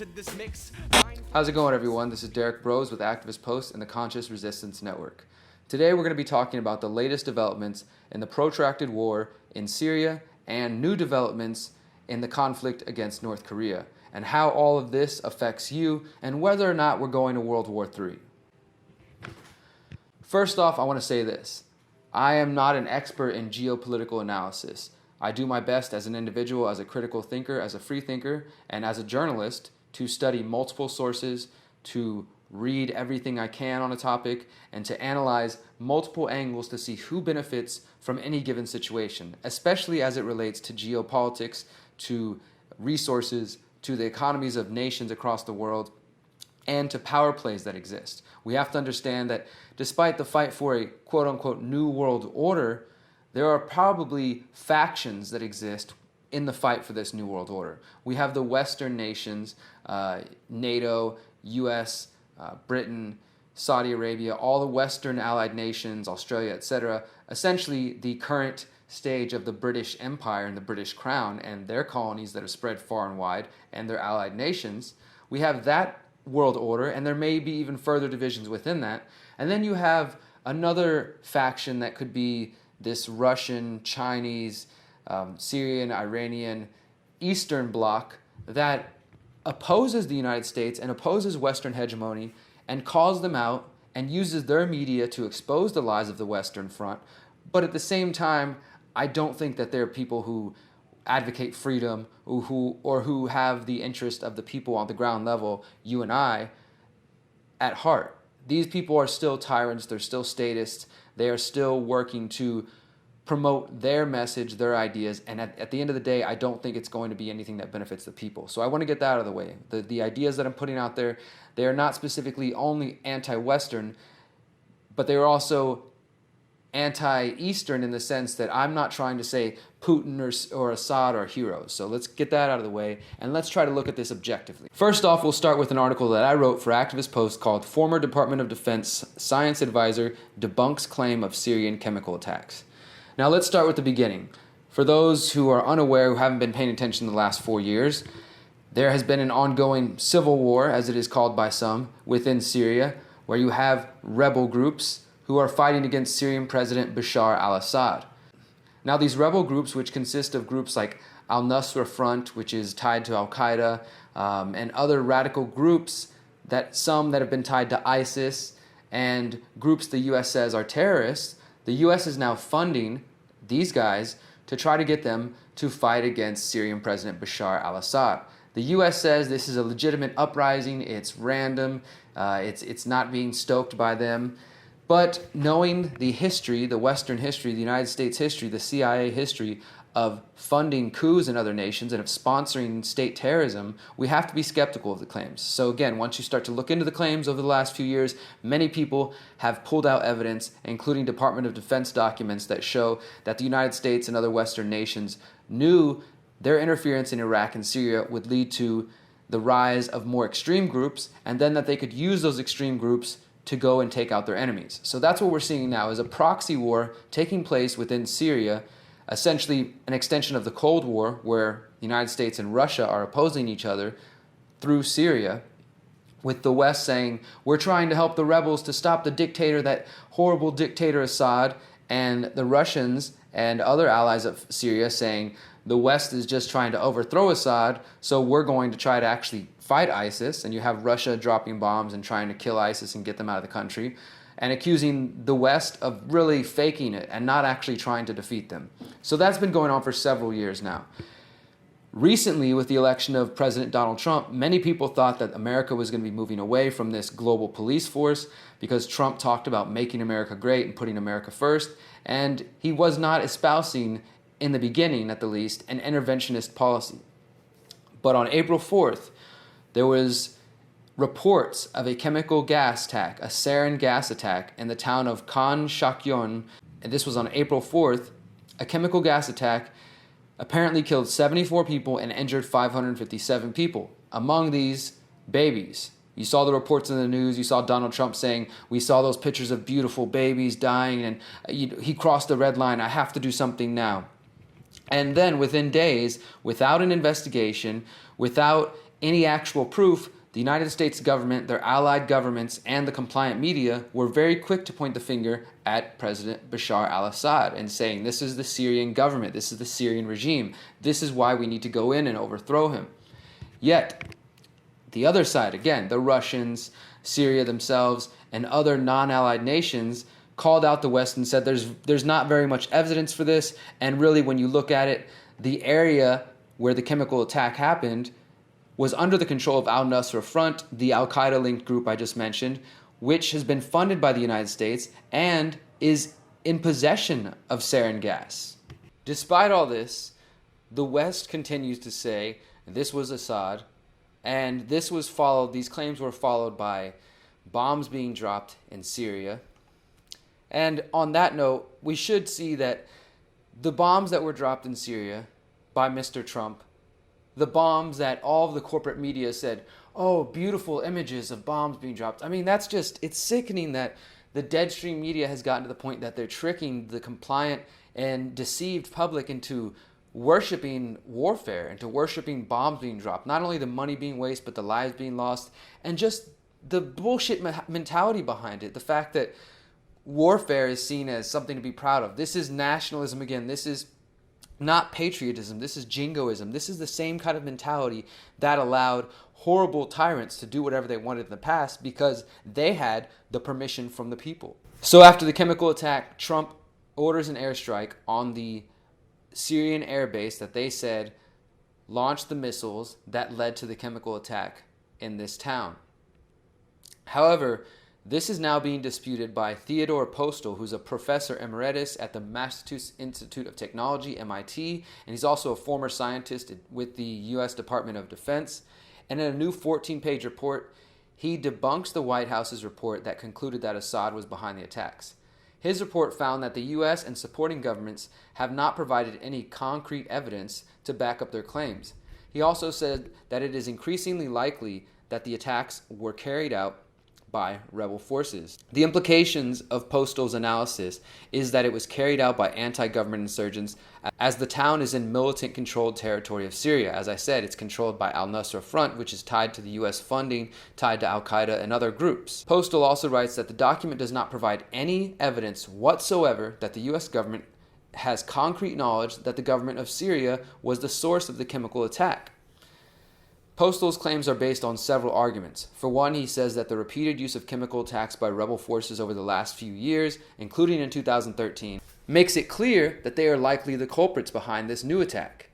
into this mix. How's it going, everyone? This is Derek Bros with Activist Post and the Conscious Resistance Network. Today we're going to be talking about the latest developments in the protracted war in Syria and new developments in the conflict against North Korea, and how all of this affects you and whether or not we're going to World War III. First off, I want to say this. I am not an expert in geopolitical analysis. I do my best as an individual, as a critical thinker, as a free thinker, and as a journalist to study multiple sources, to read everything I can on a topic, and to analyze multiple angles to see who benefits from any given situation, especially as it relates to geopolitics, to resources, to the economies of nations across the world, and to power plays that exist. We have to understand that despite the fight for a quote-unquote new world order, there are probably factions that exist in the fight for this new world order. We have the Western nations, NATO, US, Britain, Saudi Arabia, all the Western allied nations, Australia, etc. Essentially the current stage of the British Empire and the British Crown and their colonies that have spread far and wide and their allied nations. We have that world order, and there may be even further divisions within that. And then you have another faction that could be this Russian, Chinese, Syrian, Iranian, Eastern bloc that opposes the United States and opposes Western hegemony and calls them out and uses their media to expose the lies of the Western Front. But at the same time, I don't think that they're people who advocate freedom or who have the interest of the people on the ground level, you and I, at heart. These people are still tyrants, they're still statists, they are still working to promote their message, their ideas, and at the end of the day, I don't think it's going to be anything that benefits the people. So I want to get that out of the way. The ideas that I'm putting out there, they are not specifically only anti-Western, but they are also anti-Eastern in the sense that I'm not trying to say Putin or Assad are heroes. So let's get that out of the way, and let's try to look at this objectively. First off, we'll start with an article that I wrote for Activist Post called "Former Department of Defense Science Advisor Debunks Claim of Syrian Chemical Attacks." Now let's start with the beginning. For those who are unaware, who haven't been paying attention the last 4 years, there has been an ongoing civil war, as it is called by some, within Syria, where you have rebel groups who are fighting against Syrian President Bashar al-Assad. Now these rebel groups, which consist of groups like Al-Nusra Front, which is tied to Al-Qaeda, and other radical groups, some that have been tied to ISIS, and groups the U.S. says are terrorists, the U.S. is now funding these guys to try to get them to fight against Syrian President Bashar al-Assad. The U.S. says this is a legitimate uprising, it's random, it's not being stoked by them. But knowing the history, the Western history, the United States history, the CIA history of funding coups in other nations and of sponsoring state terrorism, we have to be skeptical of the claims. So again, once you start to look into the claims over the last few years, many people have pulled out evidence, including Department of Defense documents that show that the United States and other Western nations knew their interference in Iraq and Syria would lead to the rise of more extreme groups, and then that they could use those extreme groups to go and take out their enemies. So that's what we're seeing now, is a proxy war taking place within Syria, essentially an extension of the Cold War, where the United States and Russia are opposing each other through Syria, with the West saying, we're trying to help the rebels to stop the dictator, that horrible dictator Assad, and the Russians and other allies of Syria saying, the West is just trying to overthrow Assad, so we're going to try to actually fight ISIS. And you have Russia dropping bombs and trying to kill ISIS and get them out of the country, and accusing the West of really faking it and not actually trying to defeat them. So that's been going on for several years now. Recently, with the election of President Donald Trump, many people thought that America was going to be moving away from this global police force because Trump talked about making America great and putting America first, and he was not espousing, in the beginning at the least, an interventionist policy. But on April 4th, there was reports of a chemical gas attack, a sarin gas attack, in the town of Khan Shakyon, and this was on April 4th. A chemical gas attack apparently killed 74 people and injured 557 people. Among these, babies. You saw the reports in the news, you saw Donald Trump saying, we saw those pictures of beautiful babies dying, and he crossed the red line, I have to do something now. And then within days, without an investigation, without any actual proof, the United States government, their allied governments, and the compliant media were very quick to point the finger at President Bashar al-Assad and saying, this is the Syrian government, this is the Syrian regime, this is why we need to go in and overthrow him. Yet, the other side, again, the Russians, Syria themselves, and other non-allied nations called out the West and said there's not very much evidence for this, and really when you look at it, the area where the chemical attack happened was under the control of al-Nusra Front, the al-Qaeda-linked group I just mentioned, which has been funded by the United States and is in possession of sarin gas. Despite all this, the West continues to say this was Assad, and these claims were followed by bombs being dropped in Syria. And on that note, we should see that the bombs that were dropped in Syria by Mr. Trump, the bombs that all of the corporate media said, oh, beautiful images of bombs being dropped. I mean, it's sickening that the deadstream media has gotten to the point that they're tricking the compliant and deceived public into worshiping warfare, into worshiping bombs being dropped. Not only the money being wasted, but the lives being lost, and just the bullshit mentality behind it. The fact that warfare is seen as something to be proud of. This is nationalism again. This is not patriotism. This is jingoism. This is the same kind of mentality that allowed horrible tyrants to do whatever they wanted in the past because they had the permission from the people. So after the chemical attack, Trump orders an airstrike on the Syrian air base that they said launched the missiles that led to the chemical attack in this town. However, this is now being disputed by Theodore Postal, who's a professor emeritus at the Massachusetts Institute of Technology, MIT, and he's also a former scientist with the U.S. Department of Defense. And in a new 14-page report, he debunks the White House's report that concluded that Assad was behind the attacks. His report found that the U.S. and supporting governments have not provided any concrete evidence to back up their claims. He also said that it is increasingly likely that the attacks were carried out by rebel forces. The implications of Postal's analysis is that it was carried out by anti-government insurgents as the town is in militant-controlled territory of Syria. As I said, it's controlled by al-Nusra Front, which is tied to the U.S. funding, tied to al-Qaeda and other groups. Postal also writes that the document does not provide any evidence whatsoever that the U.S. government has concrete knowledge that the government of Syria was the source of the chemical attack. Postal's claims are based on several arguments. For one, he says that the repeated use of chemical attacks by rebel forces over the last few years, including in 2013, makes it clear that they are likely the culprits behind this new attack.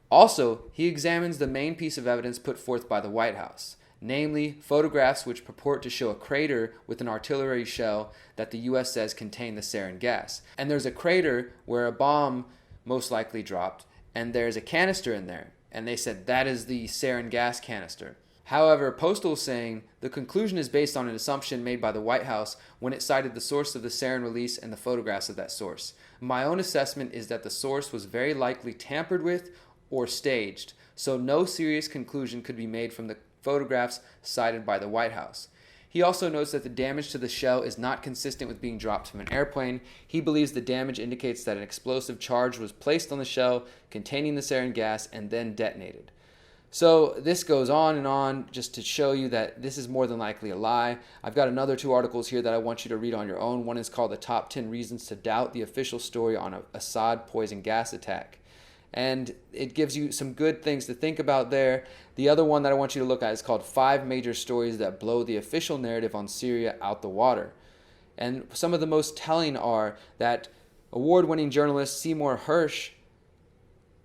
Also, he examines the main piece of evidence put forth by the White House, namely photographs which purport to show a crater with an artillery shell that the U.S. says contained the sarin gas. And there's a crater where a bomb most likely dropped, and there's a canister in there. And they said that is the sarin gas canister. However, Postal is saying the conclusion is based on an assumption made by the White House when it cited the source of the sarin release and the photographs of that source. My own assessment is that the source was very likely tampered with or staged, so no serious conclusion could be made from the photographs cited by the White House. He also notes that the damage to the shell is not consistent with being dropped from an airplane. He believes the damage indicates that an explosive charge was placed on the shell containing the sarin gas and then detonated. So this goes on and on just to show you that this is more than likely a lie. I've got another 2 articles here that I want you to read on your own. One is called The Top 10 Reasons to Doubt the Official Story on an Assad Poison Gas Attack. And it gives you some good things to think about there. The other one that I want you to look at is called 5 Major Stories That Blow the Official Narrative on Syria Out the Water. And some of the most telling are that award-winning journalist Seymour Hersh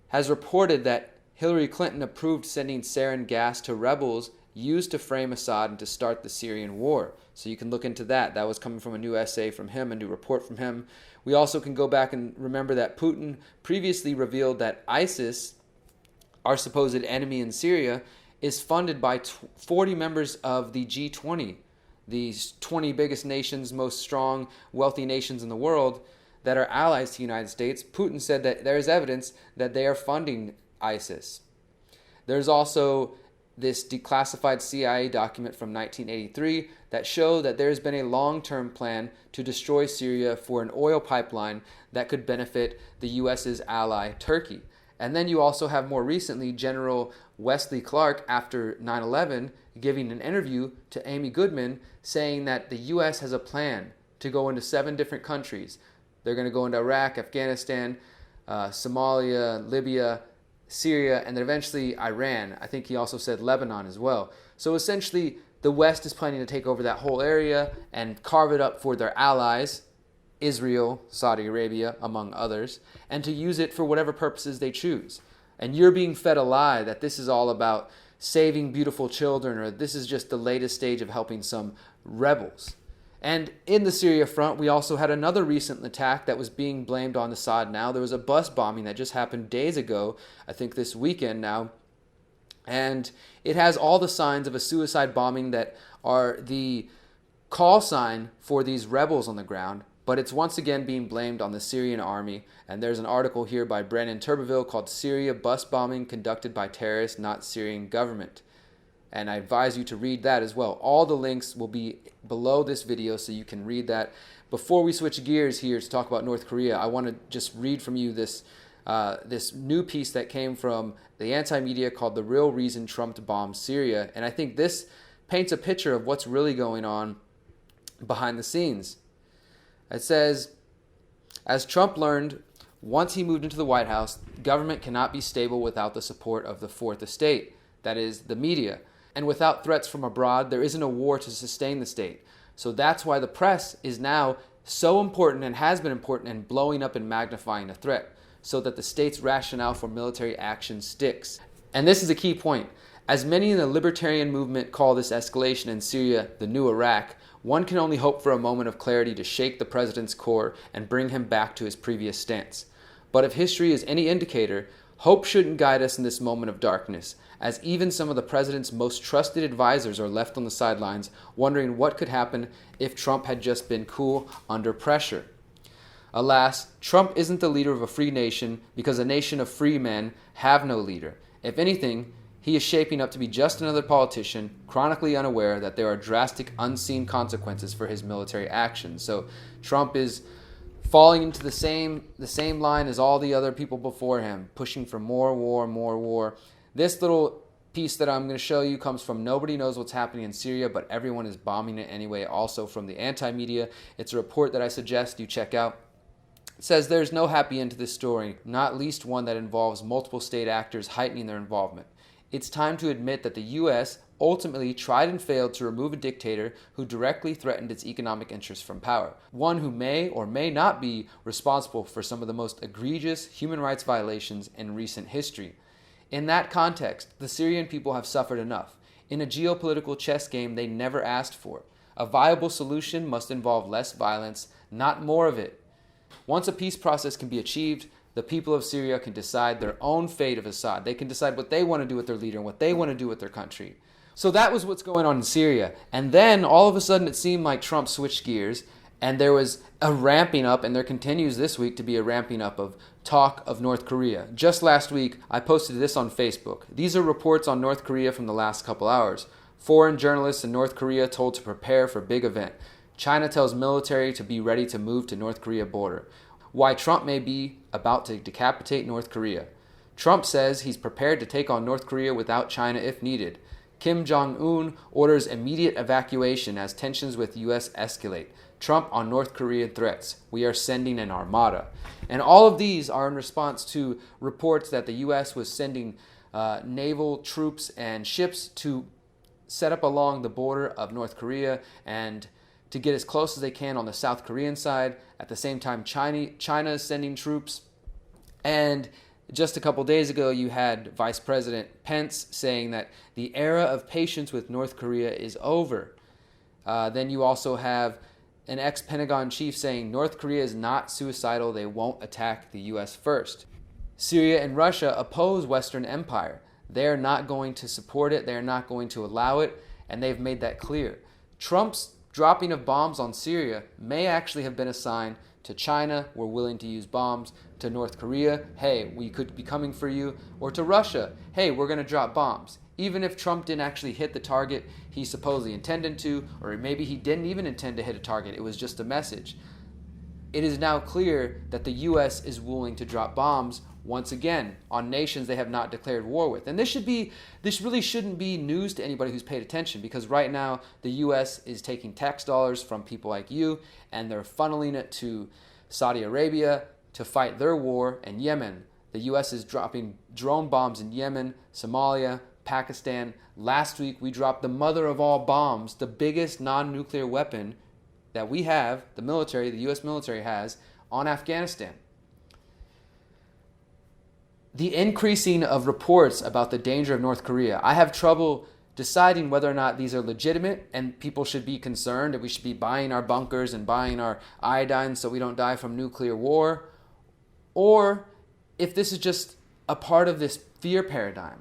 has reported that Hillary Clinton approved sending sarin gas to rebels used to frame Assad and to start the Syrian war. So you can look into that. That was coming from a new essay from him, a new report from him. We also can go back and remember that Putin previously revealed that ISIS, our supposed enemy in Syria, is funded by 40 members of the G20, these 20 biggest nations, most strong, wealthy nations in the world that are allies to the United States. Putin said that there is evidence that they are funding ISIS. There's also this declassified CIA document from 1983 that show that there's been a long-term plan to destroy Syria for an oil pipeline that could benefit the U.S.'s ally, Turkey. And then you also have more recently General Wesley Clark, after 9/11, giving an interview to Amy Goodman saying that the U.S. has a plan to go into 7 different countries. They're going to go into Iraq, Afghanistan, Somalia, Libya, Syria, and then eventually Iran. I think he also said Lebanon as well. So essentially, the West is planning to take over that whole area and carve it up for their allies, Israel, Saudi Arabia, among others, and to use it for whatever purposes they choose. And you're being fed a lie that this is all about saving beautiful children, or this is just the latest stage of helping some rebels. And in the Syria front, we also had another recent attack that was being blamed on Assad now. There was a bus bombing that just happened days ago, I think this weekend now. And it has all the signs of a suicide bombing that are the call sign for these rebels on the ground. But it's once again being blamed on the Syrian army. And there's an article here by Brennan Turbeville called Syria Bus Bombing Conducted by Terrorists, Not Syrian Government. And I advise you to read that as well. All the links will be below this video so you can read that. Before we switch gears here to talk about North Korea, I want to just read from you this new piece that came from the anti-media called The Real Reason Trump Bombed Syria. And I think this paints a picture of what's really going on behind the scenes. It says, as Trump learned once he moved into the White House, government cannot be stable without the support of the fourth estate, that is, the media. And without threats from abroad, there isn't a war to sustain the state. So that's why the press is now so important and has been important in blowing up and magnifying a threat, so that the state's rationale for military action sticks. And this is a key point. As many in the libertarian movement call this escalation in Syria the new Iraq, one can only hope for a moment of clarity to shake the president's core and bring him back to his previous stance. But if history is any indicator, hope shouldn't guide us in this moment of darkness, as even some of the president's most trusted advisors are left on the sidelines, wondering what could happen if Trump had just been cool under pressure. Alas, Trump isn't the leader of a free nation because a nation of free men have no leader. If anything, he is shaping up to be just another politician, chronically unaware that there are drastic, unseen consequences for his military actions. So Trump is falling into the same line as all the other people before him, pushing for more war, more war. This little piece that I'm going to show you comes from Nobody Knows What's Happening in Syria, but everyone is bombing it anyway, also from the anti-media. It's a report that I suggest you check out. It says there's no happy end to this story, not least one that involves multiple state actors heightening their involvement. It's time to admit that the U.S. ultimately tried and failed to remove a dictator who directly threatened its economic interests from power, one who may or may not be responsible for some of the most egregious human rights violations in recent history. In that context, the Syrian people have suffered enough, in a geopolitical chess game they never asked for. A viable solution must involve less violence, not more of it. Once a peace process can be achieved, the people of Syria can decide their own fate of Assad. They can decide what they want to do with their leader and what they want to do with their country. So that was what's going on in Syria. And then all of a sudden it seemed like Trump switched gears and there was a ramping up, and there continues this week to be a ramping up of talk of North Korea. Just last week, I posted this on Facebook. These are reports on North Korea from the last couple hours. Foreign journalists in North Korea told to prepare for big event. China tells military to be ready to move to North Korea border. Why Trump may be about to decapitate North Korea. Trump says he's prepared to take on North Korea without China if needed. Kim Jong-un orders immediate evacuation as tensions with U.S. escalate. Trump on North Korean threats. We are sending an armada. And all of these are in response to reports that the U.S. was sending naval troops and ships to set up along the border of North Korea and to get as close as they can on the South Korean side. At the same time, China is sending troops. And just a couple days ago, you had Vice President Pence saying that the era of patience with North Korea is over. Then you also have an ex-Pentagon chief saying North Korea is not suicidal, they won't attack the U.S. first. Syria and Russia oppose Western empire. They're not going to support it, they're not going to allow it, and they've made that clear. Trump's dropping of bombs on Syria may actually have been a sign to China, we're willing to use bombs, to North Korea, hey, we could be coming for you, or to Russia, hey, we're going to drop bombs. Even if Trump didn't actually hit the target he supposedly intended to, or maybe he didn't even intend to hit a target, it was just a message. it is now clear that the U.S. is willing to drop bombs once again on nations they have not declared war with. And this really shouldn't be news to anybody who's paid attention, because right now the U.S. is taking tax dollars from people like you and they're funneling it to Saudi Arabia to fight their war in Yemen. The U.S. is dropping drone bombs in Yemen, Somalia, Pakistan. Last week we dropped the mother of all bombs, the biggest non-nuclear weapon that we have, the U.S. military has, on Afghanistan. The increasing of reports about the danger of North Korea, I have trouble deciding whether or not these are legitimate and people should be concerned, that we should be buying our bunkers and buying our iodine so we don't die from nuclear war, or if this is just a part of this fear paradigm.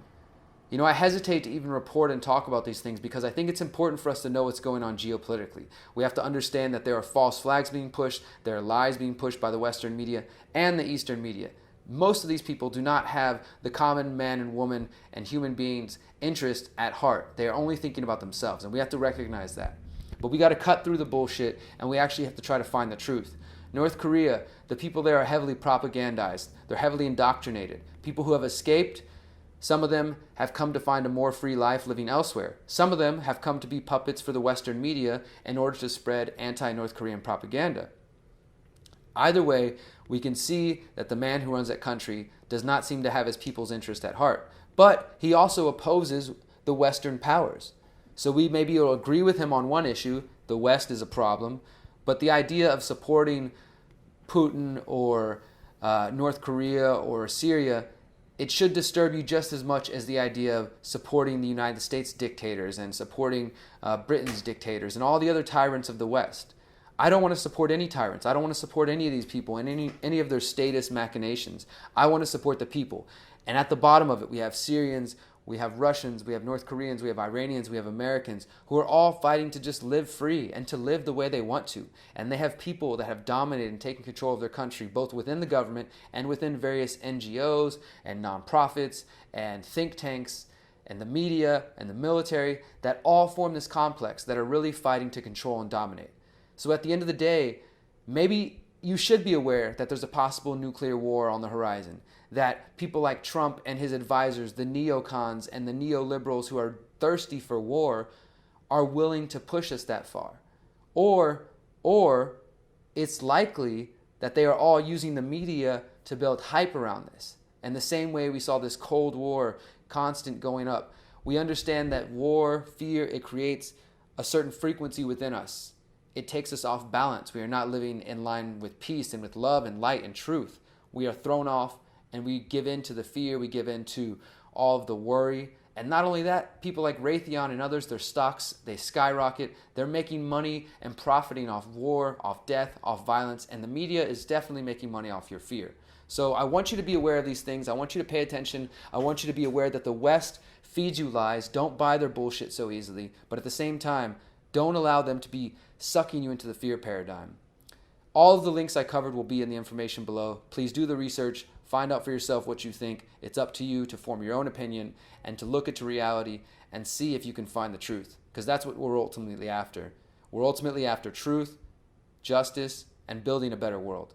You know, I hesitate to even report and talk about these things because I think it's important for us to know what's going on geopolitically. We have to understand that there are false flags being pushed, there are lies being pushed by the Western media and the Eastern media. Most of these people do not have the common man and woman and human beings' interest at heart. They are only thinking about themselves, and we have to recognize that. But we got to cut through the bullshit, and we actually have to try to find the truth. North Korea, the people there are heavily propagandized. They're heavily indoctrinated. People who have escaped, some of them have come to find a more free life living elsewhere. Some of them have come to be puppets for the Western media in order to spread anti-North Korean propaganda. Either way, we can see that the man who runs that country does not seem to have his people's interest at heart. But he also opposes the Western powers. So we maybe will agree with him on one issue, the West is a problem, but the idea of supporting Putin or North Korea or Syria, it should disturb you just as much as the idea of supporting the United States dictators and supporting Britain's dictators and all the other tyrants of the West. I don't want to support any tyrants. I don't want to support any of these people and any of their status machinations. I want to support the people. And at the bottom of it, we have Syrians, we have Russians, we have North Koreans, we have Iranians, we have Americans who are all fighting to just live free and to live the way they want to. And they have people that have dominated and taken control of their country, both within the government and within various NGOs and nonprofits and think tanks and the media and the military that all form this complex that are really fighting to control and dominate. So at the end of the day, maybe you should be aware that there's a possible nuclear war on the horizon, that people like Trump and his advisors, the neocons and the neoliberals who are thirsty for war, are willing to push us that far. Or it's likely that they are all using the media to build hype around this. And the same way we saw this Cold War constant going up, we understand that war, fear, it creates a certain frequency within us. It takes us off balance. We are not living in line with peace and with love and light and truth. We are thrown off and we give in to the fear. We give in to all of the worry. And not only that, people like Raytheon and others, their stocks, they skyrocket. They're making money and profiting off war, off death, off violence. And the media is definitely making money off your fear. So I want you to be aware of these things. I want you to pay attention. I want you to be aware that the West feeds you lies. Don't buy their bullshit so easily. But at the same time, don't allow them to be sucking you into the fear paradigm. All of the links I covered will be in the information below. Please do the research. Find out for yourself what you think. It's up to you to form your own opinion and to look into reality and see if you can find the truth. Because that's what we're ultimately after. We're ultimately after truth, justice, and building a better world.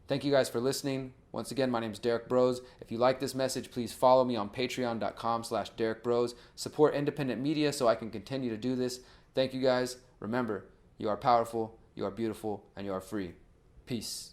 Thank you guys for listening. Once again, my name is Derek Bros. If you like this message, please follow me on patreon.com/DerekBros. Support independent media so I can continue to do this. Thank you guys. Remember, you are powerful, you are beautiful, and you are free. Peace.